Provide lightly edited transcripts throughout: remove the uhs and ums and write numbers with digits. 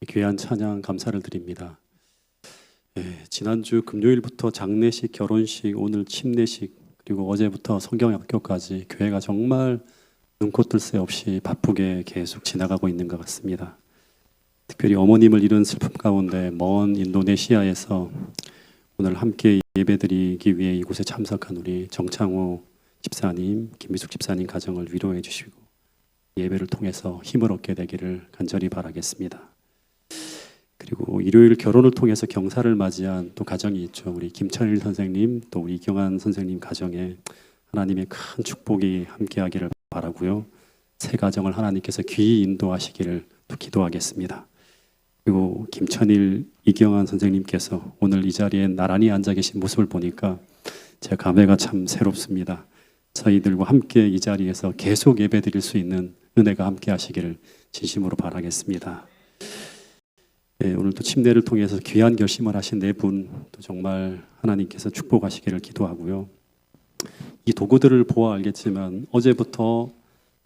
귀한 찬양 감사를 드립니다. 지난주 금요일부터 장례식, 결혼식, 오늘 침례식, 그리고 어제부터 성경학교까지 교회가 정말 눈코 뜰 새 없이 바쁘게 계속 지나가고 있는 것 같습니다. 특별히 어머님을 잃은 슬픔 가운데 먼 인도네시아에서 오늘 함께 예배드리기 위해 이곳에 참석한 우리 정창호 집사님, 김미숙 집사님 가정을 위로해 주시고 예배를 통해서 힘을 얻게 되기를 간절히 바라겠습니다. 그리고 일요일 결혼을 통해서 경사를 맞이한 또 가정이 있죠. 우리 김철일 선생님, 또 우리 이경환 선생님 가정에 하나님의 큰 축복이 함께하기를 바라고요. 새 가정을 하나님께서 귀히 인도하시기를 또 기도하겠습니다. 그리고 김천일, 이경환 선생님께서 오늘 이 자리에 나란히 앉아 계신 모습을 보니까 제 감회가 참 새롭습니다. 저희들과 함께 이 자리에서 계속 예배드릴 수 있는 은혜가 함께 하시기를 진심으로 바라겠습니다. 오늘도 침례를 통해서 귀한 결심을 하신 네 분 또 정말 하나님께서 축복하시기를 기도하고요. 이 도구들을 보아 알겠지만 어제부터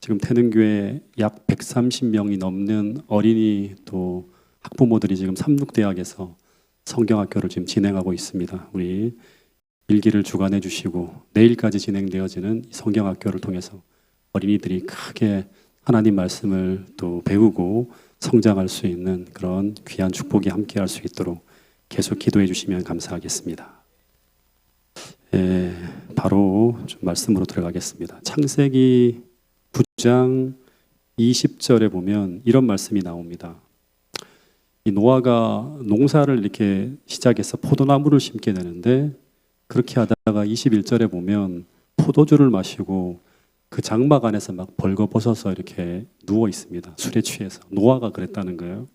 지금 태능교회 약 130명이 넘는 어린이 또 학부모들이 지금 삼육대학에서 성경학교를 지금 진행하고 있습니다. 우리 일기를 주관해 주시고 내일까지 진행되어지는 성경학교를 통해서 어린이들이 크게 하나님 말씀을 또 배우고 성장할 수 있는 그런 귀한 축복이 함께할 수 있도록 계속 기도해 주시면 감사하겠습니다. 바로 좀 말씀으로 들어가겠습니다. 창세기 9장 20절에 보면 이런 말씀이 나옵니다. 이 노아가 농사를 이렇게 시작해서 포도나무를 심게 되는데 그렇게 하다가 21절에 보면 포도주를 마시고 그 장막 안에서 막 벌거벗어서 이렇게 누워 있습니다. 술에 취해서. 노아가 그랬다는 거예요.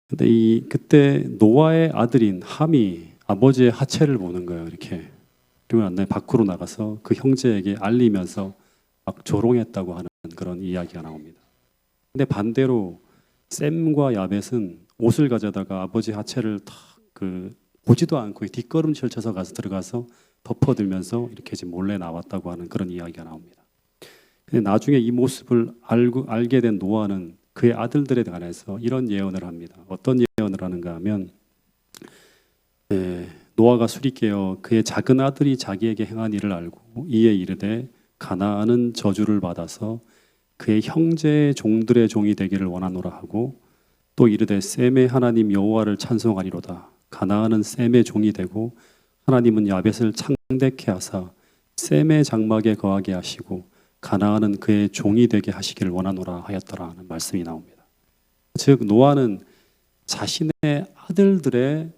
근데 그때 노아의 아들인 함이 아버지의 하체를 보는 거예요. 이렇게. 그리고 난 밖으로 나가서 그 형제에게 알리면서 막 조롱했다고 하는 그런 이야기가 나옵니다. 근데 반대로 셈과 야벳은 옷을 가져다가 아버지 하체를 탁 보지도 않고 뒷걸음질 쳐서 들어가서 덮어들면서 이렇게 지금 몰래 나왔다고 하는 그런 이야기가 나옵니다. 근데 나중에 이 모습을 알게 된 노아는 그의 아들들에 관해서 이런 예언을 합니다. 어떤 예언을 하는가 하면 노아가 술이 깨어 그의 작은 아들이 자기에게 행한 일을 알고 이에 이르되 가나안은 저주를 받아서 그의 형제의 종들의 종이 되기를 원하노라 하고 또 이르되 셈의 하나님 여호와를 찬송하리로다. 가나안은 셈의 종이 되고 하나님은 야벳을 창대케 하사 셈의 장막에 거하게 하시고 가나안은 그의 종이 되게 하시기를 원하노라 하였더라 하는 말씀이 나옵니다. 즉 노아는 자신의 아들들의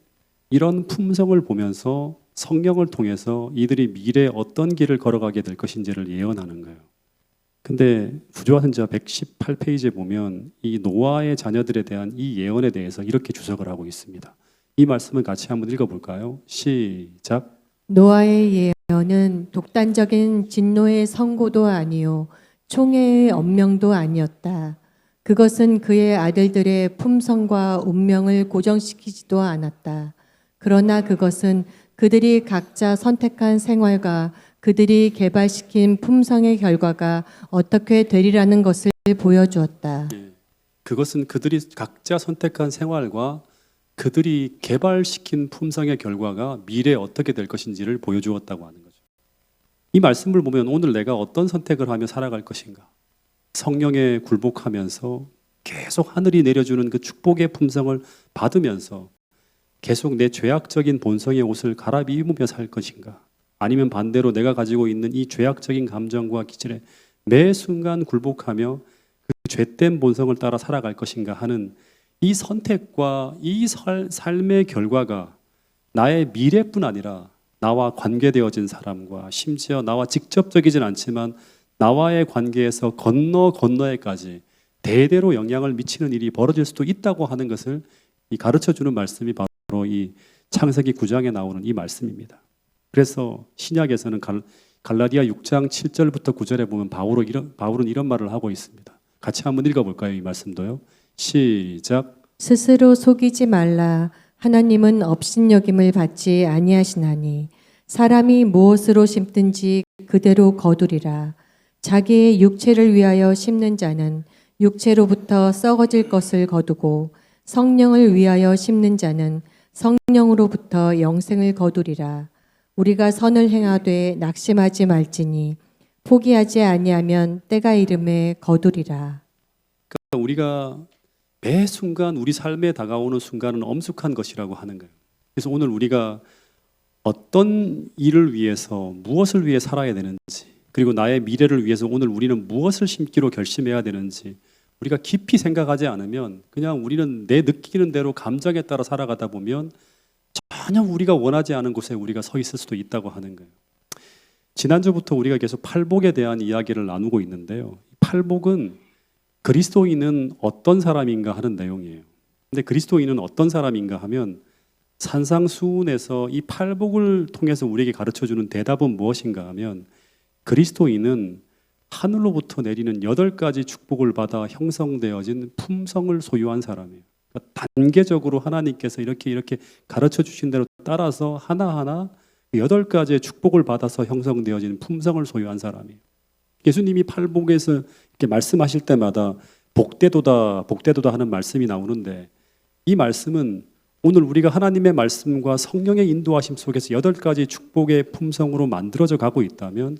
이런 품성을 보면서 성경을 통해서 이들이 미래에 어떤 길을 걸어가게 될 것인지를 예언하는 거예요. 근데 구조화선지자 118페이지에 보면 이 노아의 자녀들에 대한 이 예언에 대해서 이렇게 주석을 하고 있습니다. 이 말씀을 같이 한번 읽어볼까요? 시작. 노아의 예언은 독단적인 진노의 선고도 아니요 총애의 엄명도 아니었다. 그것은 그의 아들들의 품성과 운명을 고정시키지도 않았다. 그러나 그것은 그들이 각자 선택한 생활과 그들이 개발시킨 품성의 결과가 어떻게 되리라는 것을 보여주었다. 그것은 그들이 각자 선택한 생활과 그들이 개발시킨 품성의 결과가 미래에 어떻게 될 것인지를 보여주었다고 하는 거죠. 이 말씀을 보면 오늘 내가 어떤 선택을 하며 살아갈 것인가? 성령에 굴복하면서 계속 하늘이 내려주는 그 축복의 품성을 받으면서 계속 내 죄악적인 본성의 옷을 갈아입으며 살 것인가? 아니면 반대로 내가 가지고 있는 이 죄악적인 감정과 기질에 매 순간 굴복하며 그 죄된 본성을 따라 살아갈 것인가 하는 이 선택과 이 삶의 결과가 나의 미래뿐 아니라 나와 관계되어진 사람과 심지어 나와 직접적이진 않지만 나와의 관계에서 건너에까지 대대로 영향을 미치는 일이 벌어질 수도 있다고 하는 것을 가르쳐주는 말씀이 바로 이 창세기 9장에 나오는 이 말씀입니다. 그래서 신약에서는 갈라디아 6장 7절부터 9절에 보면 바울은 이런 말을 하고 있습니다. 같이 한번 읽어볼까요? 이 말씀도요. 시작. 스스로 속이지 말라. 하나님은 업신여김을 받지 아니하시나니 사람이 무엇으로 심든지 그대로 거두리라. 자기의 육체를 위하여 심는 자는 육체로부터 썩어질 것을 거두고 성령을 위하여 심는 자는 성령으로부터 영생을 거두리라. 우리가 선을 행하되 낙심하지 말지니 포기하지 아니하면 때가 이름에 거두리라. 그러니까 우리가 매 순간 우리 삶에 다가오는 순간은 엄숙한 것이라고 하는 거예요. 그래서 오늘 우리가 어떤 일을 위해서 무엇을 위해 살아야 되는지, 그리고 나의 미래를 위해서 오늘 우리는 무엇을 심기로 결심해야 되는지 우리가 깊이 생각하지 않으면 그냥 우리는 내 느끼는 대로 감정에 따라 살아가다 보면 전혀 우리가 원하지 않은 곳에 우리가 서 있을 수도 있다고 하는 거예요. 지난주부터 우리가 계속 팔복에 대한 이야기를 나누고 있는데요. 팔복은 그리스도인은 어떤 사람인가 하는 내용이에요. 근데 그리스도인은 어떤 사람인가 하면 산상수훈에서 이 팔복을 통해서 우리에게 가르쳐주는 대답은 무엇인가 하면 그리스도인은 하늘로부터 내리는 8가지 축복을 받아 형성되어진 품성을 소유한 사람이에요. 그러니까 단계적으로 하나님께서 이렇게 가르쳐 주신 대로 따라서 하나하나 8가지의 축복을 받아서 형성되어진 품성을 소유한 사람이에요. 예수님이 팔복에서 이렇게 말씀하실 때마다 복되도다 복되도다 하는 말씀이 나오는데 이 말씀은 오늘 우리가 하나님의 말씀과 성령의 인도하심 속에서 8가지 축복의 품성으로 만들어져 가고 있다면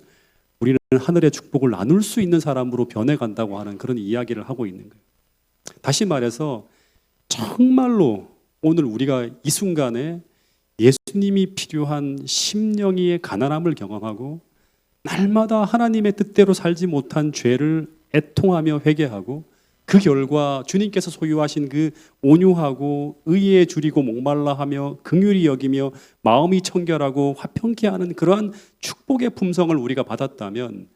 우리는 하늘의 축복을 나눌 수 있는 사람으로 변해간다고 하는 그런 이야기를 하고 있는 거예요. 다시 말해서 정말로 오늘 우리가 이 순간에 예수님이 필요한 심령의 가난함을 경험하고 날마다 하나님의 뜻대로 살지 못한 죄를 애통하며 회개하고 그 결과 주님께서 소유하신 그 온유하고 의에 줄이고 목말라 하며 긍휼히 여기며 마음이 청결하고 화평케 하는 그러한 축복의 품성을 우리가 받았다면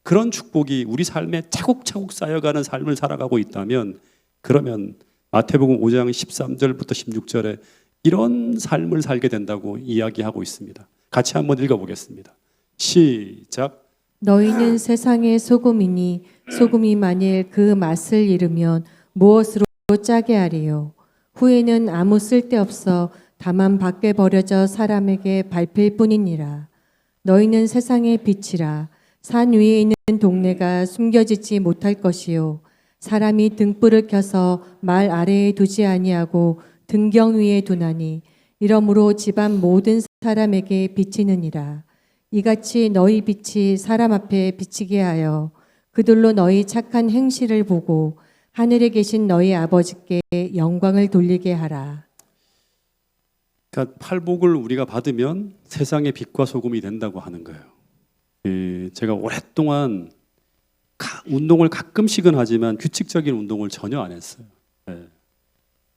그런 축복이 우리 삶에 차곡차곡 쌓여가는 삶을 살아가고 있다면 그러면 마태복음 5장 13절부터 16절에 이런 삶을 살게 된다고 이야기하고 있습니다. 같이 한번 읽어보겠습니다. 시작. 너희는 세상의 소금이니 소금이 만일 그 맛을 잃으면 무엇으로 짜게 하리요? 후에는 아무 쓸데없어 다만 밖에 버려져 사람에게 밟힐 뿐이니라. 너희는 세상의 빛이라. 산 위에 있는 동네가 숨겨지지 못할 것이요 사람이 등불을 켜서 말 아래에 두지 아니하고 등경 위에 두나니 이러므로 집안 모든 사람에게 비치느니라. 이같이 너희 빛이 사람 앞에 비치게 하여 그들로 너희 착한 행실을 보고 하늘에 계신 너희 아버지께 영광을 돌리게 하라. 그러니까 팔복을 우리가 받으면 세상의 빛과 소금이 된다고 하는 거예요. 제가 오랫동안 운동을 가끔씩은 하지만 규칙적인 운동을 전혀 안 했어요.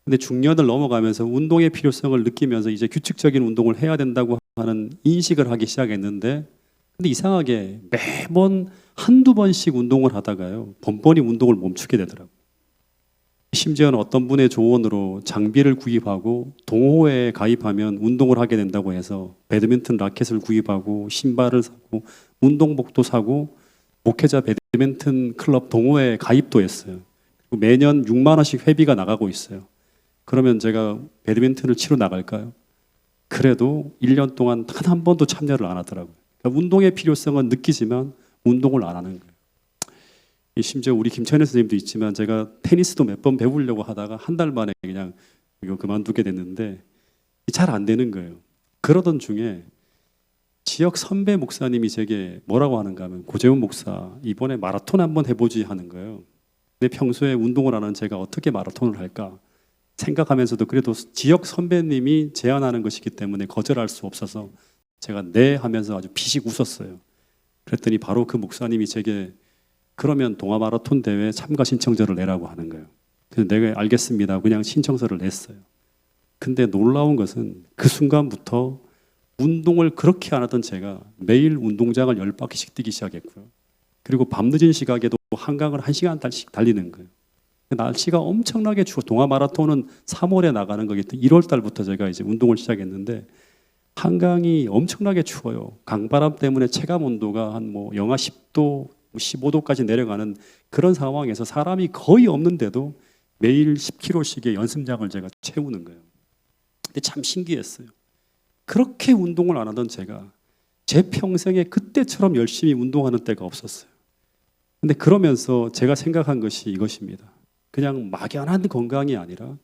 근데 중년을 넘어가면서 운동의 필요성을 느끼면서 이제 규칙적인 운동을 해야 된다고 하는 인식을 하기 시작했는데 근데 이상하게 매번 한두 번씩 운동을 하다가요 번번이 운동을 멈추게 되더라고요. 심지어는 어떤 분의 조언으로 장비를 구입하고 동호회에 가입하면 운동을 하게 된다고 해서 배드민턴 라켓을 구입하고 신발을 사고 운동복도 사고 목회자 배드민턴 클럽 동호회에 가입도 했어요. 매년 6만 원씩 회비가 나가고 있어요. 그러면 제가 배드민턴을 치러 나갈까요? 그래도 1년 동안 단 한 번도 참여를 안 하더라고요. 그러니까 운동의 필요성은 느끼지만 운동을 안 하는 거예요. 심지어 우리 김천혜 선생님도 있지만 제가 테니스도 몇 번 배우려고 하다가 한 달 만에 그냥 이거 그만두게 됐는데 잘 안 되는 거예요. 그러던 중에 지역 선배 목사님이 제게 뭐라고 하는가 하면 고재훈 목사 이번에 마라톤 한번 해보지 하는 거예요. 근데 평소에 운동을 안 하는 제가 어떻게 마라톤을 할까 생각하면서도 그래도 지역 선배님이 제안하는 것이기 때문에 거절할 수 없어서 제가 네 하면서 아주 피식 웃었어요. 그랬더니 바로 그 목사님이 제게 그러면 동아 마라톤 대회 참가 신청서를 내라고 하는 거예요. 그래서 내가 알겠습니다. 그냥 신청서를 냈어요. 근데 놀라운 것은 그 순간부터 운동을 그렇게 안 하던 제가 매일 운동장을 10바퀴씩 뛰기 시작했고요. 그리고 밤늦은 시각에도 한강을 1시간씩 달리는 거예요. 날씨가 엄청나게 추워. 동아 마라톤은 3월에 나가는 거기 때문에 1월 달부터 제가 이제 운동을 시작했는데 한강이 엄청나게 추워요. 강바람 때문에 체감 온도가 한 뭐 영하 10도, 15도까지 내려가는 그런 상황에서 사람이 거의 없는데도 매일 10km씩의 연습량을 제가 채우는 거예요. 근데 참 신기했어요. 그렇게 운동을 안 하던 제가 제 평생에 그때처럼 열심히 운동하는 때가 없었어요. 근데 그러면서 제가 생각한 것이 이것입니다. 그냥 막연한 건강이 아니라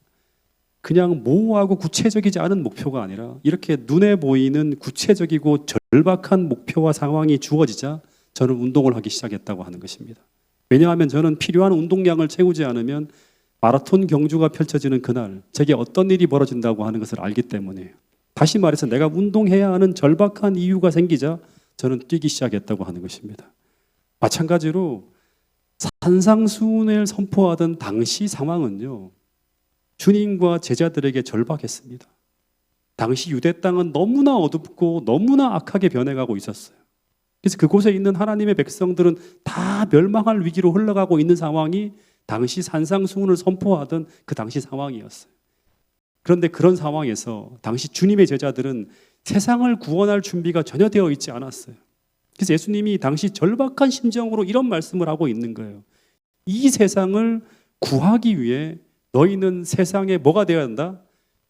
그냥 모호하고 구체적이지 않은 목표가 아니라 이렇게 눈에 보이는 구체적이고 절박한 목표와 상황이 주어지자 저는 운동을 하기 시작했다고 하는 것입니다. 왜냐하면 저는 필요한 운동량을 채우지 않으면 마라톤 경주가 펼쳐지는 그날 제게 어떤 일이 벌어진다고 하는 것을 알기 때문이에요. 다시 말해서 내가 운동해야 하는 절박한 이유가 생기자 저는 뛰기 시작했다고 하는 것입니다. 마찬가지로 산상수훈을 선포하던 당시 상황은요, 주님과 제자들에게 절박했습니다. 당시 유대 땅은 너무나 어둡고 너무나 악하게 변해가고 있었어요. 그래서 그곳에 있는 하나님의 백성들은 다 멸망할 위기로 흘러가고 있는 상황이 당시 산상수훈을 선포하던 그 당시 상황이었어요. 그런데 그런 상황에서 당시 주님의 제자들은 세상을 구원할 준비가 전혀 되어 있지 않았어요. 그래서 예수님이 당시 절박한 심정으로 이런 말씀을 하고 있는 거예요. 이 세상을 구하기 위해 너희는 세상에 뭐가 되어야 한다?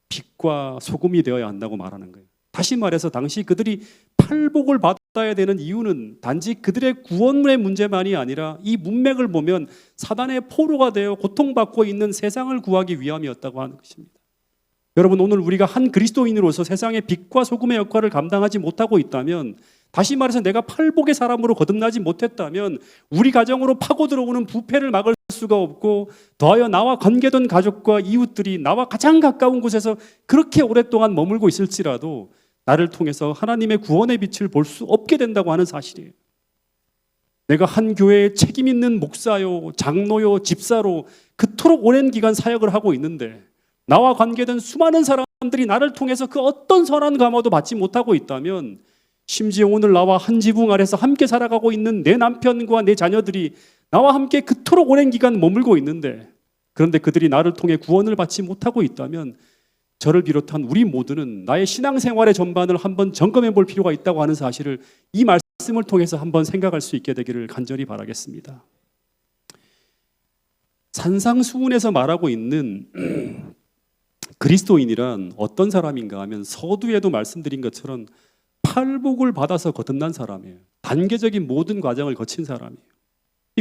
빛과 소금이 되어야 한다고 말하는 거예요. 다시 말해서 당시 그들이 팔복을 받아야 되는 이유는 단지 그들의 구원의 문제만이 아니라 이 문맥을 보면 사단의 포로가 되어 고통받고 있는 세상을 구하기 위함이었다고 하는 것입니다. 여러분, 오늘 우리가 한 그리스도인으로서 세상의 빛과 소금의 역할을 감당하지 못하고 있다면, 다시 말해서 내가 팔복의 사람으로 거듭나지 못했다면 우리 가정으로 파고 들어오는 부패를 막을 수가 없고, 더하여 나와 관계된 가족과 이웃들이 나와 가장 가까운 곳에서 그렇게 오랫동안 머물고 있을지라도 나를 통해서 하나님의 구원의 빛을 볼 수 없게 된다고 하는 사실이에요. 내가 한 교회에 책임 있는 목사요, 장로요, 집사로 그토록 오랜 기간 사역을 하고 있는데 나와 관계된 수많은 사람들이 나를 통해서 그 어떤 선한 감화도 받지 못하고 있다면, 심지어 오늘 나와 한 지붕 아래서 함께 살아가고 있는 내 남편과 내 자녀들이 나와 함께 그토록 오랜 기간 머물고 있는데, 그런데 그들이 나를 통해 구원을 받지 못하고 있다면 저를 비롯한 우리 모두는 나의 신앙생활의 전반을 한번 점검해 볼 필요가 있다고 하는 사실을 이 말씀을 통해서 한번 생각할 수 있게 되기를 간절히 바라겠습니다. 산상수훈에서 말하고 있는 그리스도인이란 어떤 사람인가 하면 서두에도 말씀드린 것처럼 팔복을 받아서 거듭난 사람이에요. 단계적인 모든 과정을 거친 사람이에요.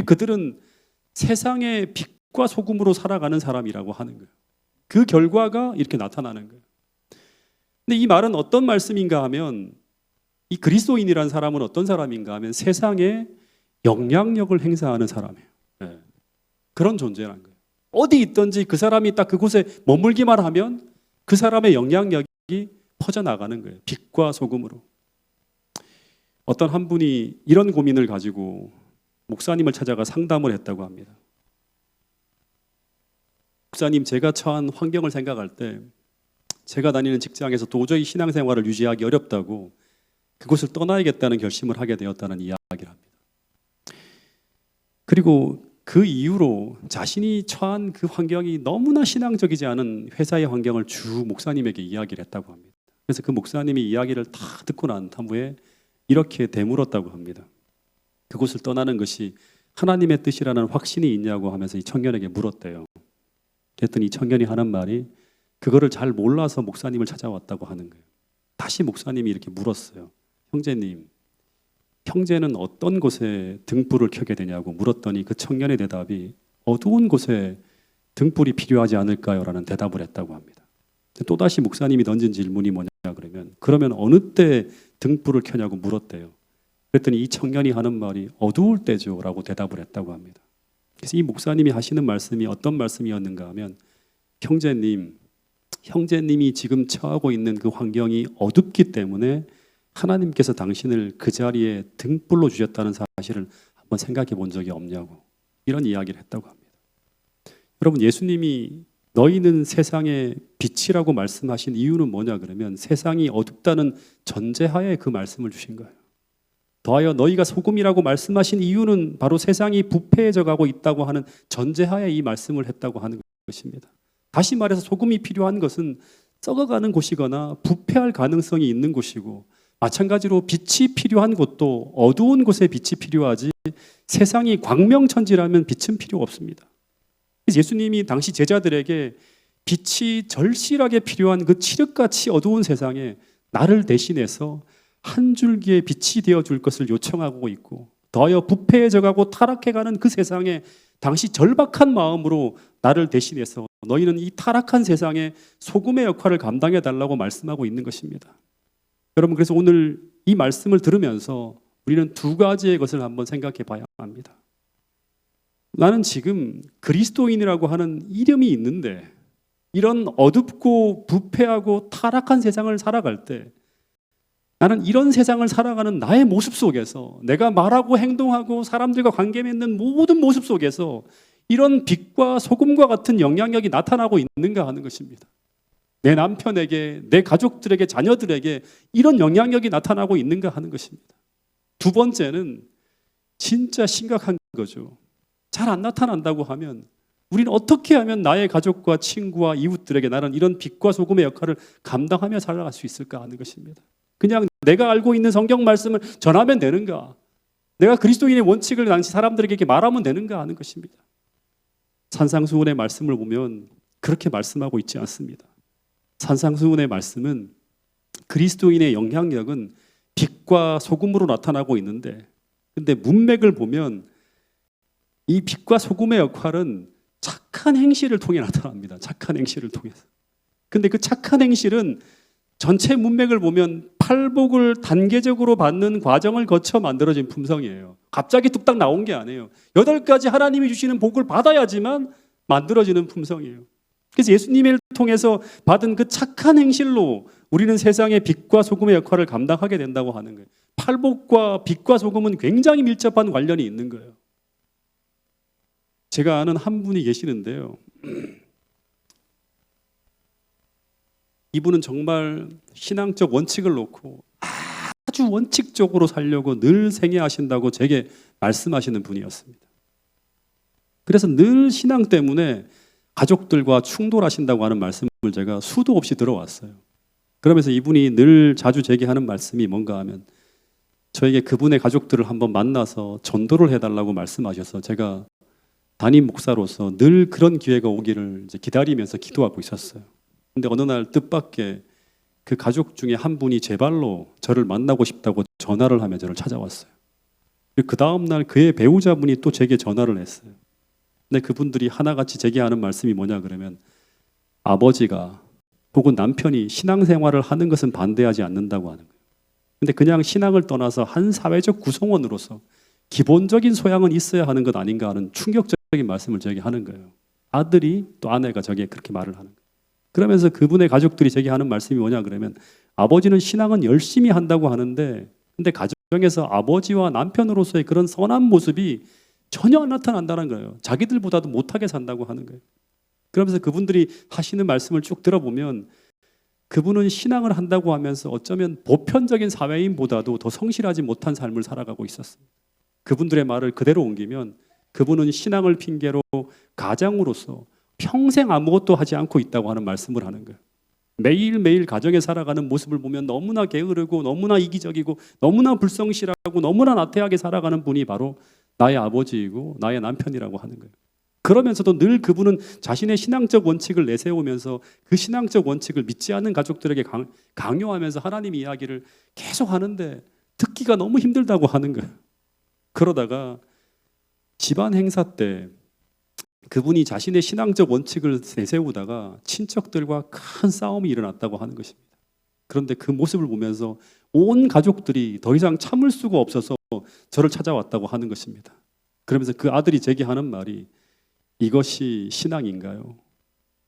그들은 세상의 빛과 소금으로 살아가는 사람이라고 하는 거예요. 그 결과가 이렇게 나타나는 거예요. 근데 이 말은 어떤 말씀인가 하면, 이 그리스도인이라는 사람은 어떤 사람인가 하면 세상에 영향력을 행사하는 사람이에요. 네. 그런 존재라는 거예요. 어디 있든지 그 사람이 딱 그곳에 머물기만 하면 그 사람의 영향력이 퍼져나가는 거예요. 빛과 소금으로. 어떤 한 분이 이런 고민을 가지고 목사님을 찾아가 상담을 했다고 합니다. 목사님, 제가 처한 환경을 생각할 때 제가 다니는 직장에서 도저히 신앙생활을 유지하기 어렵다고 그곳을 떠나야겠다는 결심을 하게 되었다는 이야기를 합니다. 그리고 그 이후로 자신이 처한 그 환경이 너무나 신앙적이지 않은 회사의 환경을 주 목사님에게 이야기를 했다고 합니다. 그래서 그 목사님이 이야기를 다 듣고 난 후에 이렇게 되물었다고 합니다. 그곳을 떠나는 것이 하나님의 뜻이라는 확신이 있냐고 하면서 이 청년에게 물었대요. 그랬더니 이 청년이 하는 말이 그거를 잘 몰라서 목사님을 찾아왔다고 하는 거예요. 다시 목사님이 이렇게 물었어요. 형제님, 형제는 어떤 곳에 등불을 켜게 되냐고 물었더니 그 청년의 대답이 어두운 곳에 등불이 필요하지 않을까요? 라는 대답을 했다고 합니다. 또다시 목사님이 던진 질문이 뭐냐 그러면 어느 때 등불을 켜냐고 물었대요. 그랬더니 이 청년이 하는 말이 어두울 때죠 라고 대답을 했다고 합니다. 그래서 이 목사님이 하시는 말씀이 어떤 말씀이었는가 하면, 형제님이 지금 처하고 있는 그 환경이 어둡기 때문에 하나님께서 당신을 그 자리에 등불로 주셨다는 사실을 한번 생각해 본 적이 없냐고, 이런 이야기를 했다고 합니다. 여러분, 예수님이 너희는 세상의 빛이라고 말씀하신 이유는 뭐냐 그러면 세상이 어둡다는 전제하에 그 말씀을 주신 거예요. 더하여 너희가 소금이라고 말씀하신 이유는 바로 세상이 부패해져 가고 있다고 하는 전제하에 이 말씀을 했다고 하는 것입니다. 다시 말해서 소금이 필요한 것은 썩어가는 곳이거나 부패할 가능성이 있는 곳이고, 마찬가지로 빛이 필요한 곳도 어두운 곳에 빛이 필요하지 세상이 광명천지라면 빛은 필요 없습니다. 예수님이 당시 제자들에게 빛이 절실하게 필요한 그 칠흑같이 어두운 세상에 나를 대신해서 한 줄기의 빛이 되어줄 것을 요청하고 있고, 더하여 부패해져가고 타락해가는 그 세상에 당시 절박한 마음으로 나를 대신해서 너희는 이 타락한 세상에 소금의 역할을 감당해 달라고 말씀하고 있는 것입니다. 여러분, 그래서 오늘 이 말씀을 들으면서 우리는 두 가지의 것을 한번 생각해 봐야 합니다. 나는 지금 그리스도인이라고 하는 이름이 있는데 이런 어둡고 부패하고 타락한 세상을 살아갈 때 나는 이런 세상을 살아가는 나의 모습 속에서 내가 말하고 행동하고 사람들과 관계 맺는 모든 모습 속에서 이런 빛과 소금과 같은 영향력이 나타나고 있는가 하는 것입니다. 내 남편에게, 내 가족들에게, 자녀들에게 이런 영향력이 나타나고 있는가 하는 것입니다. 두 번째는 진짜 심각한 거죠. 잘 안 나타난다고 하면 우리는 어떻게 하면 나의 가족과 친구와 이웃들에게 나는 이런 빛과 소금의 역할을 감당하며 살아갈 수 있을까 하는 것입니다. 그냥 내가 알고 있는 성경 말씀을 전하면 되는가? 내가 그리스도인의 원칙을 당시 사람들에게 말하면 되는가 하는 것입니다. 산상수훈의 말씀을 보면 그렇게 말씀하고 있지 않습니다. 산상수훈의 말씀은 그리스도인의 영향력은 빛과 소금으로 나타나고 있는데 근데 문맥을 보면 이 빛과 소금의 역할은 착한 행실을 통해 나타납니다. 착한 행실을 통해서. 근데 그 착한 행실은 전체 문맥을 보면 팔복을 단계적으로 받는 과정을 거쳐 만들어진 품성이에요. 갑자기 뚝딱 나온 게 아니에요. 8가지 하나님이 주시는 복을 받아야지만 만들어지는 품성이에요. 그래서 예수님을 통해서 받은 그 착한 행실로 우리는 세상의 빛과 소금의 역할을 감당하게 된다고 하는 거예요. 팔복과 빛과 소금은 굉장히 밀접한 관련이 있는 거예요. 제가 아는 한 분이 계시는데요. 이분은 정말 신앙적 원칙을 놓고 아주 원칙적으로 살려고 늘 생애하신다고 제게 말씀하시는 분이었습니다. 그래서 늘 신앙 때문에 가족들과 충돌하신다고 하는 말씀을 제가 수도 없이 들어왔어요. 그러면서 이분이 늘 자주 제게 하는 말씀이 뭔가 하면 저에게 그분의 가족들을 한번 만나서 전도를 해달라고 말씀하셔서 제가 담임 목사로서 늘 그런 기회가 오기를 이제 기다리면서 기도하고 있었어요. 근데 어느 날 뜻밖의 그 가족 중에 한 분이 제 발로 저를 만나고 싶다고 전화를 하며 저를 찾아왔어요. 그 다음 날 그의 배우자분이 또 제게 전화를 했어요. 근데 그분들이 하나같이 제게 하는 말씀이 뭐냐 그러면 아버지가 혹은 남편이 신앙생활을 하는 것은 반대하지 않는다고 하는 거예요. 근데 그냥 신앙을 떠나서 한 사회적 구성원으로서 기본적인 소양은 있어야 하는 것 아닌가 하는 충격적인 말씀을 저에게 하는 거예요. 아들이 또 아내가 저에게 그렇게 말을 하는 거예요. 그러면서 그분의 가족들이 제게 하는 말씀이 뭐냐 그러면 아버지는 신앙은 열심히 한다고 하는데 근데 가정에서 아버지와 남편으로서의 그런 선한 모습이 전혀 안 나타난다는 거예요. 자기들보다도 못하게 산다고 하는 거예요. 그러면서 그분들이 하시는 말씀을 쭉 들어보면 그분은 신앙을 한다고 하면서 어쩌면 보편적인 사회인보다도 더 성실하지 못한 삶을 살아가고 있었습니다. 그분들의 말을 그대로 옮기면 그분은 신앙을 핑계로 가장으로서 평생 아무것도 하지 않고 있다고 하는 말씀을 하는 거예요. 매일매일 가정에 살아가는 모습을 보면 너무나 게으르고 너무나 이기적이고 너무나 불성실하고 너무나 나태하게 살아가는 분이 바로 나의 아버지이고 나의 남편이라고 하는 거예요. 그러면서도 늘 그분은 자신의 신앙적 원칙을 내세우면서 그 신앙적 원칙을 믿지 않는 가족들에게 강요하면서 하나님 이야기를 계속 하는데 듣기가 너무 힘들다고 하는 거예요. 그러다가 집안 행사 때 그분이 자신의 신앙적 원칙을 내세우다가 친척들과 큰 싸움이 일어났다고 하는 것입니다. 그런데 그 모습을 보면서 온 가족들이 더 이상 참을 수가 없어서 저를 찾아왔다고 하는 것입니다. 그러면서 그 아들이 제게 하는 말이 이것이 신앙인가요?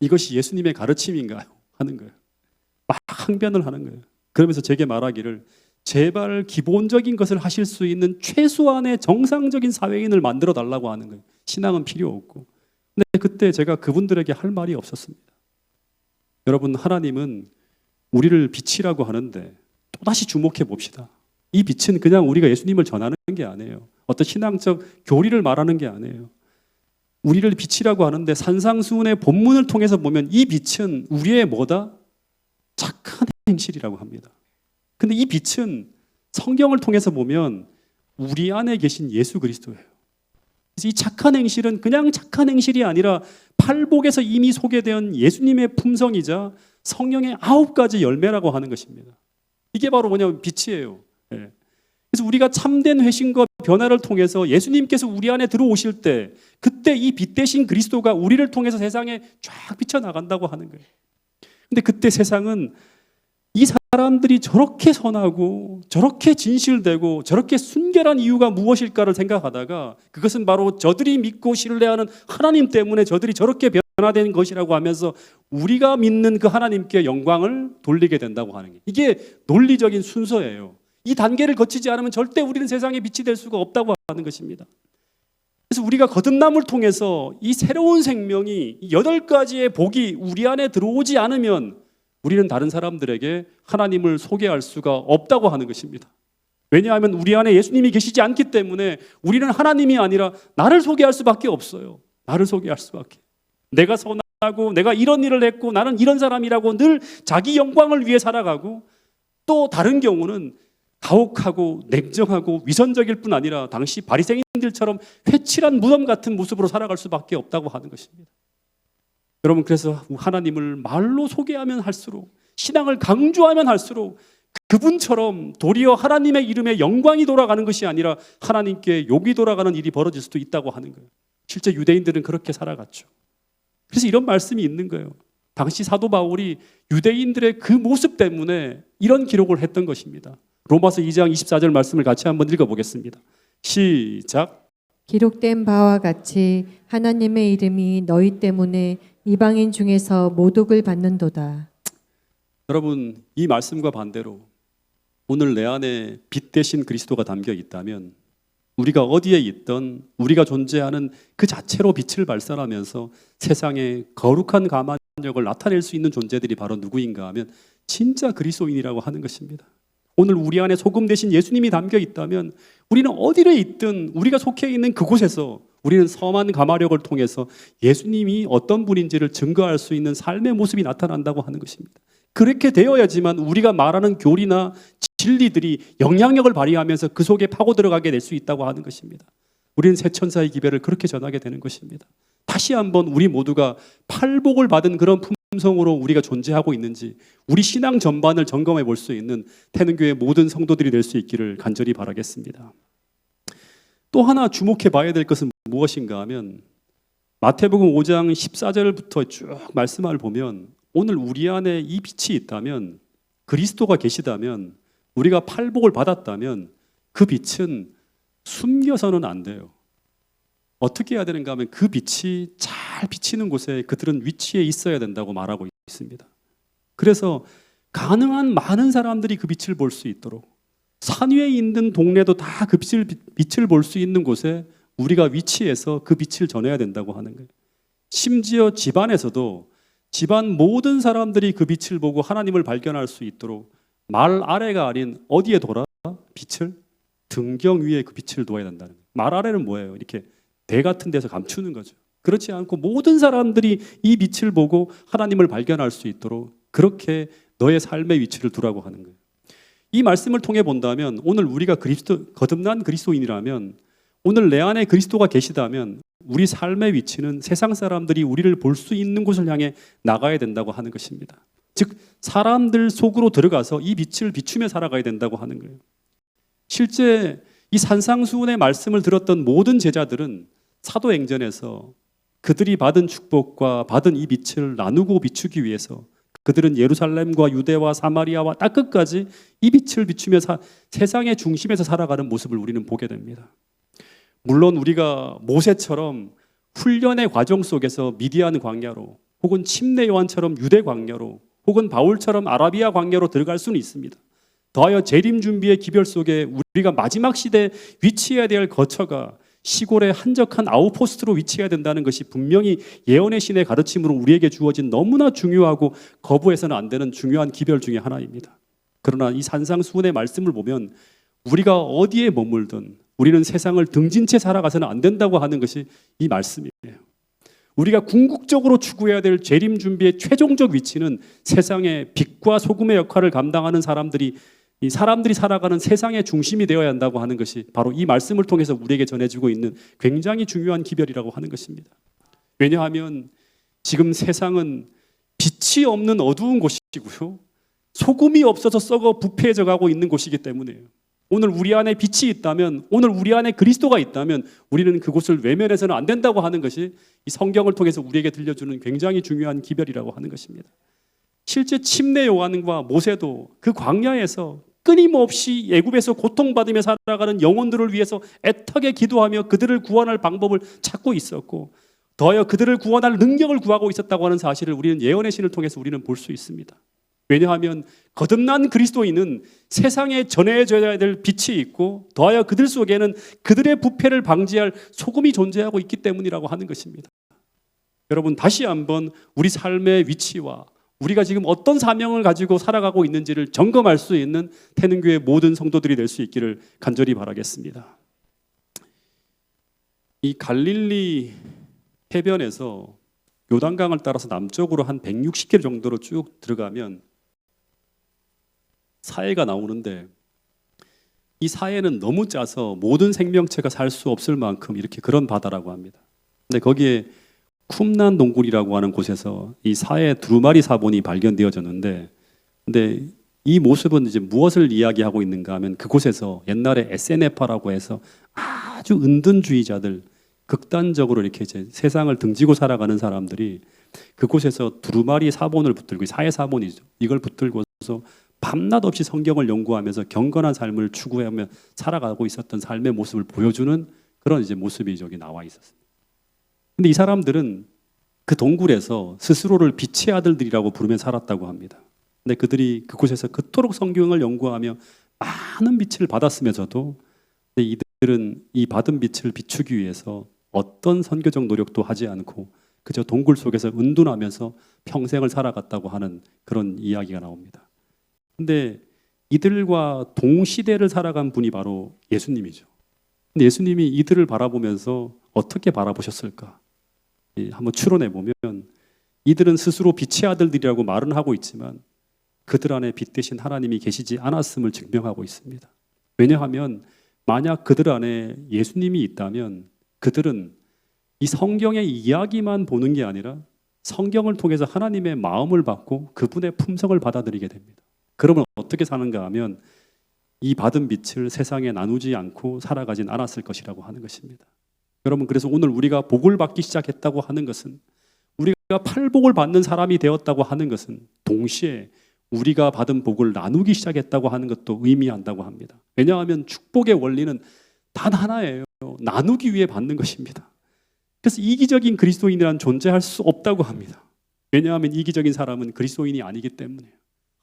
이것이 예수님의 가르침인가요? 하는 거예요. 막 항변을 하는 거예요. 그러면서 제게 말하기를 제발 기본적인 것을 하실 수 있는 최소한의 정상적인 사회인을 만들어 달라고 하는 거예요. 신앙은 필요 없고. 근데 그때 제가 그분들에게 할 말이 없었습니다. 여러분, 하나님은 우리를 빛이라고 하는데 또다시 주목해 봅시다. 이 빛은 그냥 우리가 예수님을 전하는 게 아니에요. 어떤 신앙적 교리를 말하는 게 아니에요. 우리를 빛이라고 하는데 산상수훈의 본문을 통해서 보면 이 빛은 우리의 뭐다? 착한 행실이라고 합니다. 근데 이 빛은 성경을 통해서 보면 우리 안에 계신 예수 그리스도예요. 그래서 이 착한 행실은 그냥 착한 행실이 아니라 팔복에서 이미 소개된 예수님의 품성이자 성령의 9가지 열매라고 하는 것입니다. 이게 바로 뭐냐면 빛이에요. 예. 그래서 우리가 참된 회심과 변화를 통해서 예수님께서 우리 안에 들어오실 때 그때 이 빛 대신 그리스도가 우리를 통해서 세상에 쫙 비쳐나간다고 하는 거예요. 근데 그때 세상은 이 사람들이 저렇게 선하고 저렇게 진실되고 저렇게 순결한 이유가 무엇일까를 생각하다가 그것은 바로 저들이 믿고 신뢰하는 하나님 때문에 저들이 저렇게 변화된 것이라고 하면서 우리가 믿는 그 하나님께 영광을 돌리게 된다고 하는 게 이게 논리적인 순서예요. 이 단계를 거치지 않으면 절대 우리는 세상에 빛이 될 수가 없다고 하는 것입니다. 그래서 우리가 거듭남을 통해서 이 새로운 생명이 8가지의 복이 우리 안에 들어오지 않으면 우리는 다른 사람들에게 하나님을 소개할 수가 없다고 하는 것입니다. 왜냐하면 우리 안에 예수님이 계시지 않기 때문에 우리는 하나님이 아니라 나를 소개할 수밖에 없어요. 나를 소개할 수밖에. 내가 선하고 내가 이런 일을 했고 나는 이런 사람이라고 늘 자기 영광을 위해 살아가고 또 다른 경우는 가혹하고 냉정하고 위선적일 뿐 아니라 당시 바리새인들처럼 회칠한 무덤 같은 모습으로 살아갈 수밖에 없다고 하는 것입니다. 여러분, 그래서 하나님을 말로 소개하면 할수록 신앙을 강조하면 할수록 그분처럼 도리어 하나님의 이름에 영광이 돌아가는 것이 아니라 하나님께 욕이 돌아가는 일이 벌어질 수도 있다고 하는 거예요. 실제 유대인들은 그렇게 살아갔죠. 그래서 이런 말씀이 있는 거예요. 당시 사도 바울이 유대인들의 그 모습 때문에 이런 기록을 했던 것입니다. 로마서 2장 24절 말씀을 같이 한번 읽어보겠습니다. 시작. 기록된 바와 같이 하나님의 이름이 너희 때문에 이방인 중에서 모독을 받는도다. 여러분, 이 말씀과 반대로 오늘 내 안에 빛 대신 그리스도가 담겨 있다면 우리가 어디에 있던 우리가 존재하는 그 자체로 빛을 발산하면서 세상에 거룩한 가만력을 나타낼 수 있는 존재들이 바로 누구인가 하면 진짜 그리스도인이라고 하는 것입니다. 오늘 우리 안에 소금 대신 예수님이 담겨 있다면 우리는 어디에 있든 우리가 속해 있는 그곳에서 우리는 선한 가마력을 통해서 예수님이 어떤 분인지를 증거할 수 있는 삶의 모습이 나타난다고 하는 것입니다. 그렇게 되어야지만 우리가 말하는 교리나 진리들이 영향력을 발휘하면서 그 속에 파고 들어가게 될 수 있다고 하는 것입니다. 우리는 새 천사의 기별을 그렇게 전하게 되는 것입니다. 다시 한번 우리 모두가 팔복을 받은 그런 품성으로 우리가 존재하고 있는지 우리 신앙 전반을 점검해 볼 수 있는 태능교회 모든 성도들이 될 수 있기를 간절히 바라겠습니다. 또 하나 주목해 봐야 될 것은 무엇인가 하면 마태복음 5장 14절부터 쭉 말씀을 보면 오늘 우리 안에 이 빛이 있다면 그리스도가 계시다면 우리가 팔복을 받았다면 그 빛은 숨겨서는 안 돼요. 어떻게 해야 되는가 하면 그 빛이 잘 비치는 곳에 그들은 위치해 있어야 된다고 말하고 있습니다. 그래서 가능한 많은 사람들이 그 빛을 볼 수 있도록 산 위에 있는 동네도 다 그 빛을 볼 수 있는 곳에 우리가 위치해서 그 빛을 전해야 된다고 하는 거예요. 심지어 집안에서도 집안 모든 사람들이 그 빛을 보고 하나님을 발견할 수 있도록 말 아래가 아닌 어디에 둬라? 빛을? 등경 위에 그 빛을 둬야 된다는 거예요. 말 아래는 뭐예요? 이렇게 대 같은 데서 감추는 거죠. 그렇지 않고 모든 사람들이 이 빛을 보고 하나님을 발견할 수 있도록 그렇게 너의 삶의 위치를 두라고 하는 거예요. 이 말씀을 통해 본다면 오늘 우리가 거듭난 그리스도인이라면 오늘 내 안에 그리스도가 계시다면 우리 삶의 위치는 세상 사람들이 우리를 볼 수 있는 곳을 향해 나가야 된다고 하는 것입니다. 즉 사람들 속으로 들어가서 이 빛을 비추며 살아가야 된다고 하는 거예요. 실제 이 산상수훈의 말씀을 들었던 모든 제자들은 사도행전에서 그들이 받은 축복과 받은 이 빛을 나누고 비추기 위해서 그들은 예루살렘과 유대와 사마리아와 땅 끝까지 이 빛을 비추며 세상의 중심에서 살아가는 모습을 우리는 보게 됩니다. 물론 우리가 모세처럼 훈련의 과정 속에서 미디안 광야로 혹은 침례 요한처럼 유대 광야로 혹은 바울처럼 아라비아 광야로 들어갈 수는 있습니다. 더하여 재림 준비의 기별 속에 우리가 마지막 시대에 위치해야 될 거처가 시골의 한적한 아웃포스트로 위치해야 된다는 것이 분명히 예언의 신의 가르침으로 우리에게 주어진 너무나 중요하고 거부해서는 안 되는 중요한 기별 중에 하나입니다. 그러나 이 산상수훈의 말씀을 보면 우리가 어디에 머물든 우리는 세상을 등진 채 살아가서는 안 된다고 하는 것이 이 말씀이에요. 우리가 궁극적으로 추구해야 될 재림 준비의 최종적 위치는 세상의 빛과 소금의 역할을 감당하는 사람들이 살아가는 세상의 중심이 되어야 한다고 하는 것이 바로 이 말씀을 통해서 우리에게 전해주고 있는 굉장히 중요한 기별이라고 하는 것입니다. 왜냐하면 지금 세상은 빛이 없는 어두운 곳이고요. 소금이 없어서 썩어 부패해져 가고 있는 곳이기 때문에요. 오늘 우리 안에 빛이 있다면, 오늘 우리 안에 그리스도가 있다면 우리는 그곳을 외면해서는 안 된다고 하는 것이 이 성경을 통해서 우리에게 들려주는 굉장히 중요한 기별이라고 하는 것입니다. 실제 침례 요한과 모세도 그 광야에서 끊임없이 애굽에서 고통받으며 살아가는 영혼들을 위해서 애타게 기도하며 그들을 구원할 방법을 찾고 있었고, 더하여 그들을 구원할 능력을 구하고 있었다고 하는 사실을 우리는 예언의 신을 통해서 우리는 볼 수 있습니다. 왜냐하면 거듭난 그리스도인은 세상에 전해져야 될 빛이 있고, 더하여 그들 속에는 그들의 부패를 방지할 소금이 존재하고 있기 때문이라고 하는 것입니다. 여러분, 다시 한번 우리 삶의 위치와 우리가 지금 어떤 사명을 가지고 살아가고 있는지를 점검할 수 있는 태능교회 모든 성도들이 될 수 있기를 간절히 바라겠습니다. 이 갈릴리 해변에서 요단강을 따라서 남쪽으로 한 160km 정도로 쭉 들어가면 사해가 나오는데, 이 사해는 너무 짜서 모든 생명체가 살 수 없을 만큼 이렇게 그런 바다라고 합니다. 근데 거기에 쿰난 동굴이라고 하는 곳에서 이 사해 두루마리 사본이 발견되어졌는데, 근데 이 모습은 이제 무엇을 이야기하고 있는가 하면, 그곳에서 옛날에 SNF라고 해서 아주 은둔주의자들, 극단적으로 이렇게 이제 세상을 등지고 살아가는 사람들이 그곳에서 두루마리 사본을 붙들고, 사해 사본이죠, 이걸 붙들고서 밤낮 없이 성경을 연구하면서 경건한 삶을 추구하며 살아가고 있었던 삶의 모습을 보여주는 그런 이제 모습이 저기 나와 있었습니다. 근데 이 사람들은 그 동굴에서 스스로를 빛의 아들들이라고 부르며 살았다고 합니다. 근데 그들이 그곳에서 그토록 성경을 연구하며 많은 빛을 받았으면서도 이들은 이 받은 빛을 비추기 위해서 어떤 선교적 노력도 하지 않고 그저 동굴 속에서 은둔하면서 평생을 살아갔다고 하는 그런 이야기가 나옵니다. 근데 이들과 동시대를 살아간 분이 바로 예수님이죠. 근데 예수님이 이들을 바라보면서 어떻게 바라보셨을까? 한번 추론해 보면, 이들은 스스로 빛의 아들들이라고 말은 하고 있지만 그들 안에 빛 대신 하나님이 계시지 않았음을 증명하고 있습니다. 왜냐하면 만약 그들 안에 예수님이 있다면 그들은 이 성경의 이야기만 보는 게 아니라 성경을 통해서 하나님의 마음을 받고 그분의 품성을 받아들이게 됩니다. 그러면 어떻게 사는가 하면 이 받은 빛을 세상에 나누지 않고 살아가진 않았을 것이라고 하는 것입니다. 여러분, 그래서 오늘 우리가 복을 받기 시작했다고 하는 것은, 우리가 팔복을 받는 사람이 되었다고 하는 것은 동시에 우리가 받은 복을 나누기 시작했다고 하는 것도 의미한다고 합니다. 왜냐하면 축복의 원리는 단 하나예요. 나누기 위해 받는 것입니다. 그래서 이기적인 그리스도인이란 존재할 수 없다고 합니다. 왜냐하면 이기적인 사람은 그리스도인이 아니기 때문에,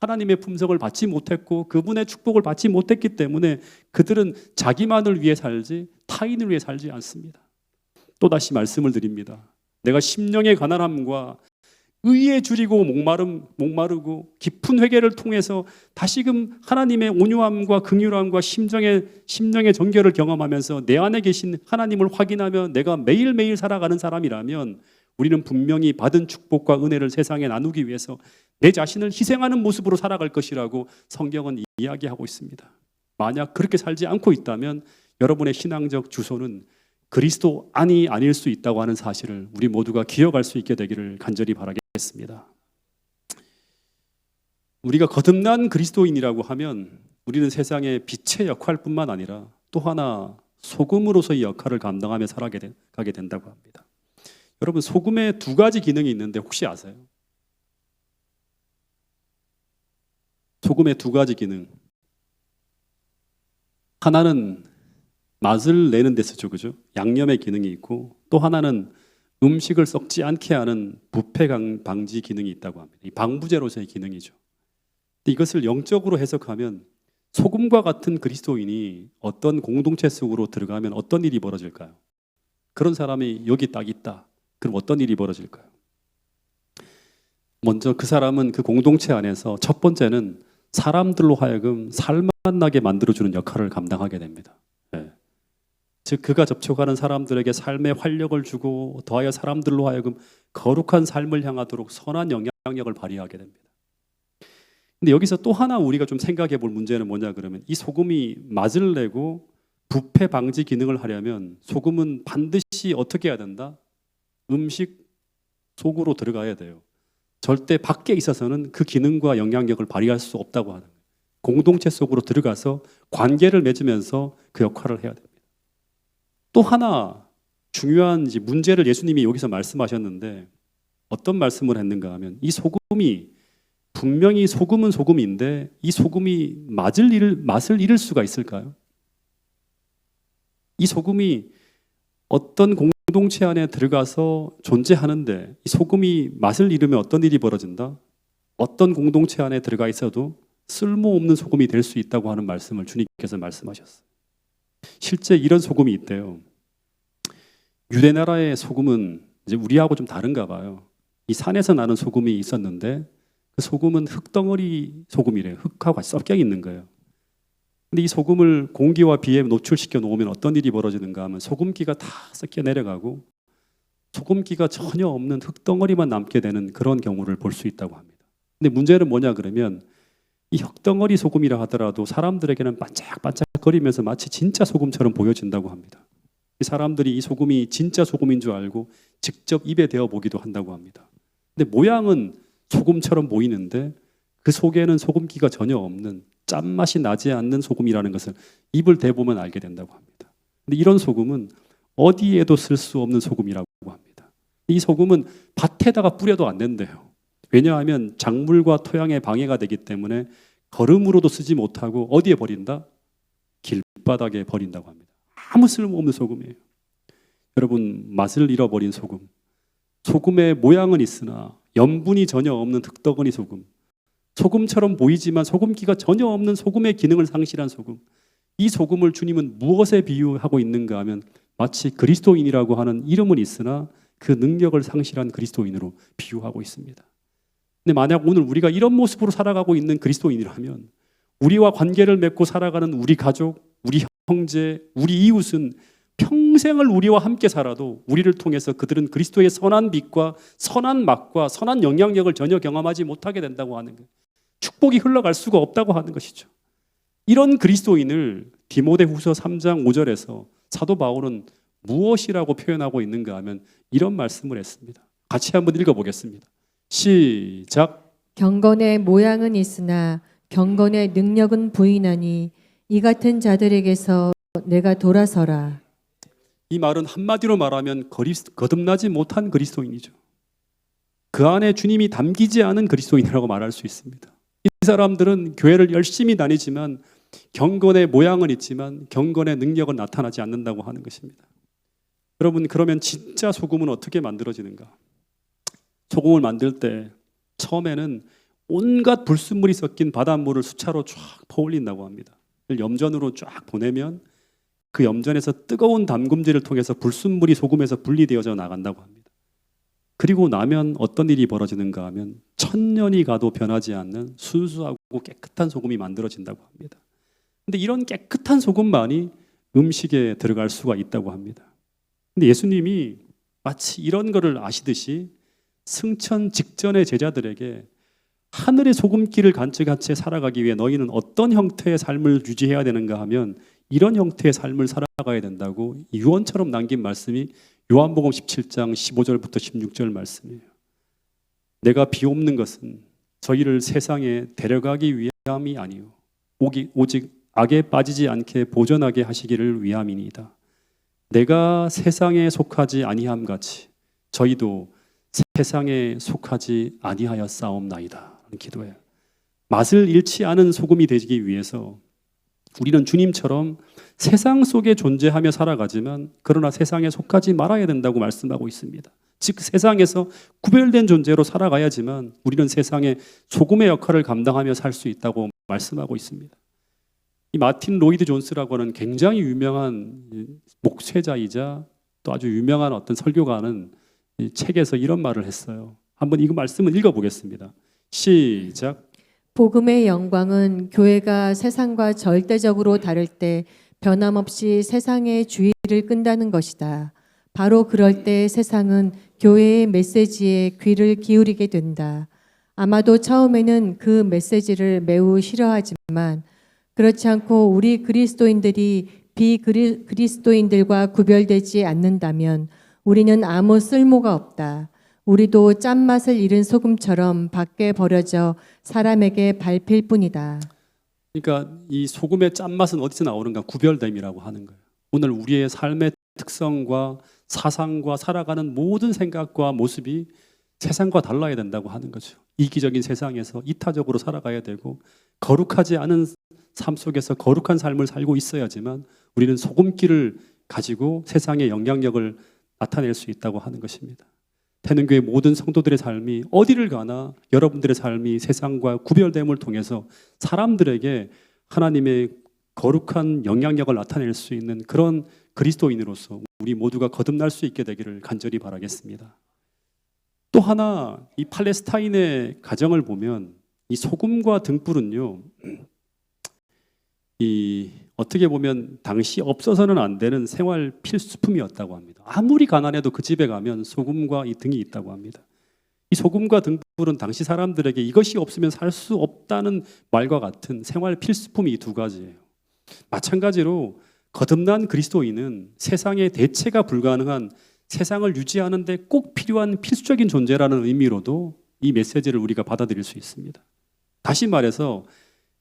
하나님의 품성을 받지 못했고 그분의 축복을 받지 못했기 때문에 그들은 자기만을 위해 살지 타인을 위해 살지 않습니다. 또다시 말씀을 드립니다. 내가 심령의 가난함과 의에 줄이고 목마르고 깊은 회개를 통해서 다시금 하나님의 온유함과 긍휼함과 심령의 정결을 경험하면서 내 안에 계신 하나님을 확인하며 내가 매일매일 살아가는 사람이라면, 우리는 분명히 받은 축복과 은혜를 세상에 나누기 위해서 내 자신을 희생하는 모습으로 살아갈 것이라고 성경은 이야기하고 있습니다. 만약 그렇게 살지 않고 있다면 여러분의 신앙적 주소는 그리스도 안이 아닐 수 있다고 하는 사실을 우리 모두가 기억할 수 있게 되기를 간절히 바라겠습니다. 우리가 거듭난 그리스도인이라고 하면 우리는 세상의 빛의 역할뿐만 아니라 또 하나 소금으로서의 역할을 감당하며 살아가게 된다고 합니다. 여러분, 소금에 두 가지 기능이 있는데 혹시 아세요? 소금의 두 가지 기능. 하나는 맛을 내는 데 쓰죠, 그죠? 양념의 기능이 있고, 또 하나는 음식을 썩지 않게 하는 부패 방지 기능이 있다고 합니다. 이 방부제로서의 기능이죠. 근데 이것을 영적으로 해석하면 소금과 같은 그리스도인이 어떤 공동체 속으로 들어가면 어떤 일이 벌어질까요? 그런 사람이 여기 딱 있다. 그럼 어떤 일이 벌어질까요? 먼저 그 사람은 그 공동체 안에서 첫 번째는 사람들로 하여금 살만나게 만들어주는 역할을 감당하게 됩니다. 즉 그가 접촉하는 사람들에게 삶의 활력을 주고 더하여 사람들로 하여금 거룩한 삶을 향하도록 선한 영향력을 발휘하게 됩니다. 근데 여기서 또 하나 우리가 좀 생각해 볼 문제는 뭐냐 그러면, 이 소금이 맛을 내고 부패 방지 기능을 하려면 소금은 반드시 어떻게 해야 된다? 음식 속으로 들어가야 돼요. 절대 밖에 있어서는 그 기능과 영향력을 발휘할 수 없다고 하는 거예요. 공동체 속으로 들어가서 관계를 맺으면서 그 역할을 해야 됩니다. 또 하나 중요한 문제를 예수님이 여기서 말씀하셨는데 어떤 말씀을 했는가 하면 이 소금이 분명히 소금은 소금인데 이 소금이 맛을 잃을 수가 있을까요? 이 소금이 어떤 공동체 안에 들어가서 존재하는데 이 소금이 맛을 잃으면 어떤 일이 벌어진다? 어떤 공동체 안에 들어가 있어도 쓸모없는 소금이 될 수 있다고 하는 말씀을 주님께서 말씀하셨어요. 실제 이런 소금이 있대요. 유대 나라의 소금은 이제 우리하고 좀 다른가 봐요. 이 산에서 나는 소금이 있었는데 그 소금은 흙덩어리 소금이래요. 흙하고 같이 섞여 있는 거예요. 근데 이 소금을 공기와 비에 노출시켜 놓으면 어떤 일이 벌어지는가 하면 소금기가 다 섞여 내려가고 소금기가 전혀 없는 흙덩어리만 남게 되는 그런 경우를 볼 수 있다고 합니다. 근데 문제는 뭐냐 그러면 이 흙덩어리 소금이라 하더라도 사람들에게는 반짝반짝거리면서 마치 진짜 소금처럼 보여진다고 합니다. 이 사람들이 이 소금이 진짜 소금인 줄 알고 직접 입에 대어 보기도 한다고 합니다. 근데 모양은 소금처럼 보이는데 그 속에는 소금기가 전혀 없는 짠맛이 나지 않는 소금이라는 것을 입을 대보면 알게 된다고 합니다. 근데 이런 소금은 어디에도 쓸 수 없는 소금이라고 합니다. 이 소금은 밭에다가 뿌려도 안 된대요. 왜냐하면 작물과 토양에 방해가 되기 때문에 거름으로도 쓰지 못하고 어디에 버린다? 길바닥에 버린다고 합니다. 아무 쓸모없는 소금이에요. 여러분, 맛을 잃어버린 소금. 소금의 모양은 있으나 염분이 전혀 없는 흙덩어리 소금. 소금처럼 보이지만 소금기가 전혀 없는 소금의 기능을 상실한 소금. 이 소금을 주님은 무엇에 비유하고 있는가 하면 마치 그리스도인이라고 하는 이름은 있으나 그 능력을 상실한 그리스도인으로 비유하고 있습니다. 근데 만약 오늘 우리가 이런 모습으로 살아가고 있는 그리스도인이라면 우리와 관계를 맺고 살아가는 우리 가족, 우리 형제, 우리 이웃은 평생을 우리와 함께 살아도 우리를 통해서 그들은 그리스도의 선한 빛과 선한 맛과 선한 영향력을 전혀 경험하지 못하게 된다고 하는 거예요. 축복이 흘러갈 수가 없다고 하는 것이죠. 이런 그리스도인을 디모데후서 3장 5절에서 사도 바울은 무엇이라고 표현하고 있는가 하면 이런 말씀을 했습니다. 같이 한번 읽어보겠습니다. 시작. 경건의 모양은 있으나 경건의 능력은 부인하니 이 같은 자들에게서 내가 돌아서라. 이 말은 한마디로 말하면 거듭나지 못한 그리스도인이죠. 그 안에 주님이 담기지 않은 그리스도인이라고 말할 수 있습니다. 이 사람들은 교회를 열심히 다니지만 경건의 모양은 있지만 경건의 능력은 나타나지 않는다고 하는 것입니다. 여러분, 그러면 진짜 소금은 어떻게 만들어지는가? 소금을 만들 때 처음에는 온갖 불순물이 섞인 바닷물을 수차로 쫙 퍼올린다고 합니다. 염전으로 쫙 보내면 그 염전에서 뜨거운 담금질을 통해서 불순물이 소금에서 분리되어져 나간다고 합니다. 그리고 나면 어떤 일이 벌어지는가 하면 천년이 가도 변하지 않는 순수하고 깨끗한 소금이 만들어진다고 합니다. 근데 이런 깨끗한 소금만이 음식에 들어갈 수가 있다고 합니다. 근데 예수님이 마치 이런 거를 아시듯이 승천 직전의 제자들에게 하늘의 소금기를 간직한 채 살아가기 위해 너희는 어떤 형태의 삶을 유지해야 되는가 하면 이런 형태의 삶을 살아가야 된다고 유언처럼 남긴 말씀이 요한복음 17장 15절부터 16절 말씀이에요. 내가 비옵는 것은 저희를 세상에 데려가기 위함이 아니요 오직 악에 빠지지 않게 보존하게 하시기를 위함이니이다. 내가 세상에 속하지 아니함 같이 저희도 세상에 속하지 아니하였사옵나이다. 기도해요. 맛을 잃지 않은 소금이 되기 위해서 우리는 주님처럼 세상 속에 존재하며 살아가지만 그러나 세상에 속하지 말아야 된다고 말씀하고 있습니다. 즉 세상에서 구별된 존재로 살아가야지만 우리는 세상에 소금의 역할을 감당하며 살 수 있다고 말씀하고 있습니다. 이 마틴 로이드 존스라고 하는 굉장히 유명한 목회자이자 또 아주 유명한 어떤 설교가는 이 책에서 이런 말을 했어요. 한번 이 말씀을 읽어보겠습니다. 시작. 복음의 영광은 교회가 세상과 절대적으로 다를 때 변함없이 세상의 주의를 끈다는 것이다. 바로 그럴 때 세상은 교회의 메시지에 귀를 기울이게 된다. 아마도 처음에는 그 메시지를 매우 싫어하지만 그렇지 않고 우리 그리스도인들이 비그리스도인들과 구별되지 않는다면 우리는 아무 쓸모가 없다. 우리도 짠맛을 잃은 소금처럼 밖에 버려져 사람에게 밟힐 뿐이다. 그러니까 이 소금의 짠맛은 어디서 나오는가? 구별됨이라고 하는 거예요. 오늘 우리의 삶의 특성과 사상과 살아가는 모든 생각과 모습이 세상과 달라야 된다고 하는 거죠. 이기적인 세상에서 이타적으로 살아가야 되고 거룩하지 않은 삶 속에서 거룩한 삶을 살고 있어야지만 우리는 소금기를 가지고 세상의 영향력을 나타낼 수 있다고 하는 것입니다. 태능교회 모든 성도들의 삶이 어디를 가나 여러분들의 삶이 세상과 구별됨을 통해서 사람들에게 하나님의 거룩한 영향력을 나타낼 수 있는 그런 그리스도인으로서 우리 모두가 거듭날 수 있게 되기를 간절히 바라겠습니다. 또 하나 이 팔레스타인의 가정을 보면 이 소금과 등불은요, 이 어떻게 보면 당시 없어서는 안 되는 생활 필수품이었다고 합니다. 아무리 가난해도 그 집에 가면 소금과 이 등이 있다고 합니다. 이 소금과 등불은 당시 사람들에게 이것이 없으면 살 수 없다는 말과 같은 생활 필수품이 이 두 가지예요. 마찬가지로 거듭난 그리스도인은 세상의 대체가 불가능한 세상을 유지하는 데 꼭 필요한 필수적인 존재라는 의미로도 이 메시지를 우리가 받아들일 수 있습니다. 다시 말해서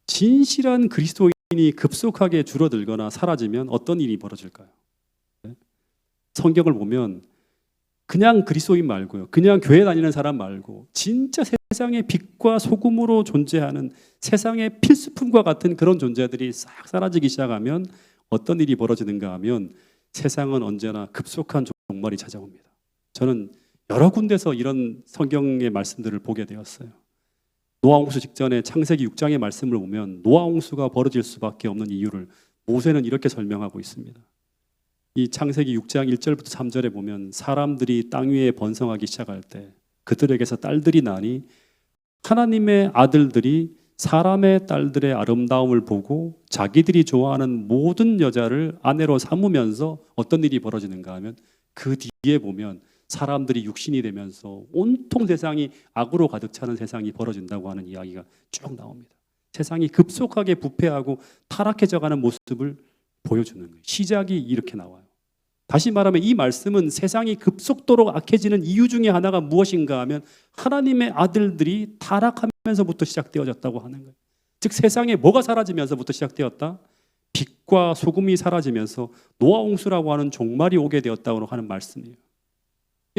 진실한 그리스도인이 급속하게 줄어들거나 사라지면 어떤 일이 벌어질까요? 성경을 보면 그냥 그리스도인 말고요, 그냥 교회 다니는 사람 말고 진짜 세상의 빛과 소금으로 존재하는 세상의 필수품과 같은 그런 존재들이 싹 사라지기 시작하면 어떤 일이 벌어지는가 하면 세상은 언제나 급속한 종말이 찾아옵니다. 저는 여러 군데서 이런 성경의 말씀들을 보게 되었어요. 노아홍수 직전에 창세기 6장의 말씀을 보면 노아홍수가 벌어질 수밖에 없는 이유를 모세는 이렇게 설명하고 있습니다. 이 창세기 6장 1절부터 3절에 보면 사람들이 땅 위에 번성하기 시작할 때 그들에게서 딸들이 나니 하나님의 아들들이 사람의 딸들의 아름다움을 보고 자기들이 좋아하는 모든 여자를 아내로 삼으면서 어떤 일이 벌어지는가 하면 그 뒤에 보면 사람들이 육신이 되면서 온통 세상이 악으로 가득 차는 세상이 벌어진다고 하는 이야기가 쭉 나옵니다. 세상이 급속하게 부패하고 타락해져가는 모습을 보여주는 거예요. 시작이 이렇게 나와요. 다시 말하면 이 말씀은 세상이 급속도로 악해지는 이유 중에 하나가 무엇인가 하면 하나님의 아들들이 타락하면서부터 시작되어졌다고 하는 거예요. 즉 세상에 뭐가 사라지면서부터 시작되었다? 빛과 소금이 사라지면서 노아홍수라고 하는 종말이 오게 되었다고 하는 말씀이에요.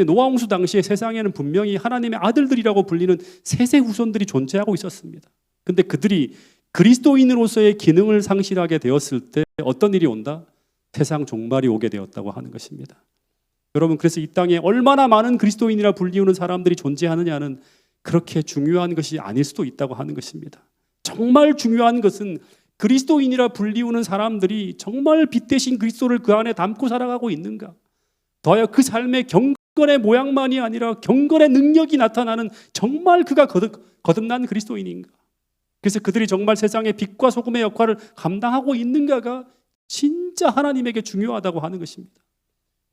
노아홍수 당시에 세상에는 분명히 하나님의 아들들이라고 불리는 셋의 후손들이 존재하고 있었습니다. 근데 그들이 그리스도인으로서의 기능을 상실하게 되었을 때 어떤 일이 온다? 세상 종말이 오게 되었다고 하는 것입니다. 여러분, 그래서 이 땅에 얼마나 많은 그리스도인이라 불리우는 사람들이 존재하느냐는 그렇게 중요한 것이 아닐 수도 있다고 하는 것입니다. 정말 중요한 것은 그리스도인이라 불리우는 사람들이 정말 빛 대신 그리스도를 그 안에 담고 살아가고 있는가? 더하여 그 삶의 경건의 모양만이 아니라 경건의 능력이 나타나는 정말 그가 거듭난 그리스도인인가? 그래서 그들이 정말 세상의 빛과 소금의 역할을 감당하고 있는가가 진짜 하나님에게 중요하다고 하는 것입니다.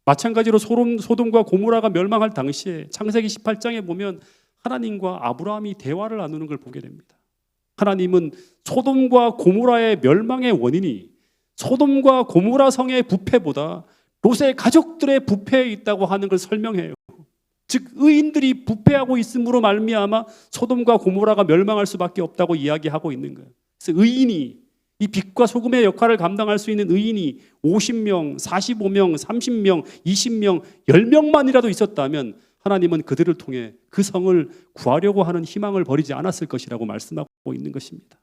마찬가지로 소돔과 고모라가 멸망할 당시에 창세기 18장에 보면 하나님과 아브라함이 대화를 나누는 걸 보게 됩니다. 하나님은 소돔과 고모라의 멸망의 원인이 소돔과 고모라 성의 부패보다 롯의 가족들의 부패에 있다고 하는 걸 설명해요. 즉 의인들이 부패하고 있음으로 말미암아 소돔과 고모라가 멸망할 수밖에 없다고 이야기하고 있는 거예요. 그래서 의인이 이 빛과 소금의 역할을 감당할 수 있는 의인이 50명, 45명, 30명, 20명, 10명만이라도 있었다면 하나님은 그들을 통해 그 성을 구하려고 하는 희망을 버리지 않았을 것이라고 말씀하고 있는 것입니다.